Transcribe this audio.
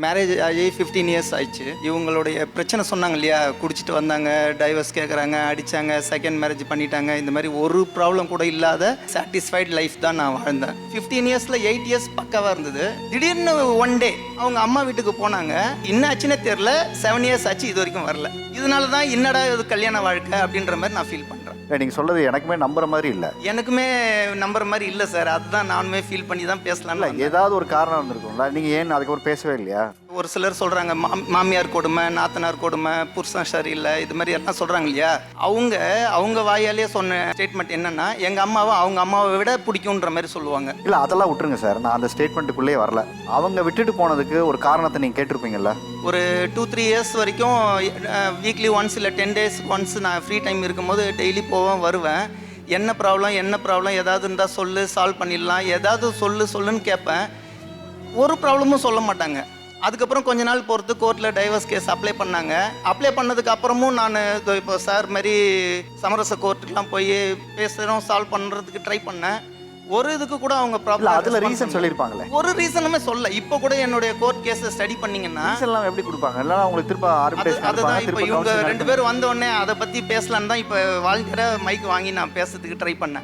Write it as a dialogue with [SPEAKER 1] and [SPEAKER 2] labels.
[SPEAKER 1] Marriage ஆகி 15 years ஆயிடுச்சு. இவங்களுடைய பிரச்சனை சொன்னாங்க இல்லையா, குடிச்சிட்டு வந்தாங்க, டைவர்ஸ் கேட்குறாங்க, அடித்தாங்க, செகண்ட் மேரேஜ் பண்ணிட்டாங்க. இந்த மாதிரி ஒரு ப்ராப்ளம் கூட இல்லாத சாட்டிஸ்ஃபைட் லைஃப் தான் நான் வாழ்ந்தேன். 15 இயர்ஸில் 8 இயர்ஸ் பக்காவாக இருந்தது. திடீர்னு ஒன் டே அவங்க அம்மா வீட்டுக்கு போனாங்க. என்ன ஆச்சுன்னே தெரில. 7 இயர்ஸ் ஆச்சு, இது வரைக்கும் வரல. இதனால தான் என்னடா இது கல்யாண வாழ்க்கை அப்படின்ற மாதிரி நான் ஃபீல் பண்ணுறேன்.
[SPEAKER 2] நீங்கள் சொல்றது எனக்குமே நம்புற மாதிரி இல்லை.
[SPEAKER 1] எனக்குமே நம்புற மாதிரி இல்லை சார். அதுதான் நானுமே ஃபீல் பண்ணி தான் பேசலாம்ல.
[SPEAKER 2] ஏதாவது ஒரு காரணம் இருந்திருக்கும்ல. நீங்கள் ஏன் அதுக்கப்புறம் பேசவே இல்லையா?
[SPEAKER 1] ஒரு சிலர் சொல்கிறாங்க மாமியார் கொடுமை, நாத்தனார் கொடுமை, புருஷன் சரியில்லை, இது மாதிரி எல்லாம் சொல்கிறாங்க இல்லையா. அவங்க வாயாலே சொன்ன ஸ்டேட்மெண்ட் என்னன்னா, எங்கள் அம்மாவை அவங்க அம்மாவை விட பிடிக்குன்ற மாதிரி சொல்லுவாங்க.
[SPEAKER 2] இல்லை அதெல்லாம் விட்டுருங்க சார், நான் அந்த ஸ்டேட்மெண்ட்டுக்குள்ளேயே வரல. அவங்க விட்டுட்டு போனதுக்கு ஒரு காரணத்தை நீங்கள் கேட்டிருப்பீங்கல்ல.
[SPEAKER 1] ஒரு 2-3 இயர்ஸ் வரைக்கும் வீக்லி ஒன்ஸ் இல்லை 10 days ஒன்ஸ் நான் ஃப்ரீ டைம் இருக்கும்போது டெய்லி போவேன் வருவேன். என்ன ப்ராப்ளம் ஏதாவது இருந்தால் சொல்லு, சால்வ் பண்ணிடலாம், ஏதாவது சொல்லுன்னு கேட்பேன். ஒரு ப்ராப்ளமும் சொல்ல மாட்டாங்க. அதுக்கப்புறம் கொஞ்ச நாள் பொறுத்து கோர்ட்டில் டைவர்ஸ் கேஸ் அப்ளை பண்ணாங்க. அப்ளை பண்ணதுக்கு அப்புறமும் நான் இப்போ சார் மாதிரி சமரச கோர்ட்டுக்கெலாம் போய் பேசுகிறோம், சால்வ் பண்ணுறதுக்கு ட்ரை பண்ணேன். ஒரு இதுக்கு கூட அவங்க ப்ராப்ளம்
[SPEAKER 2] அதில் ரீசன் சொல்லியிருப்பாங்களே.
[SPEAKER 1] ஒரு ரீசனுமே சொல்ல. இப்போ கூட என்னுடைய கோர்ட் கேஸை ஸ்டடி பண்ணீங்கன்னா
[SPEAKER 2] ரீசன்லாம் எப்படி கொடுப்பாங்க? இல்லைனா உங்களுக்கு திரும்ப
[SPEAKER 1] அதுதான் இப்போ இவங்க 2 பேரும் வந்த உடனே அதை பற்றி பேசலான்னு தான் இப்போ வாழ்க்கையில மைக் வாங்கி நான் பேசுறதுக்கு ட்ரை பண்ணேன்.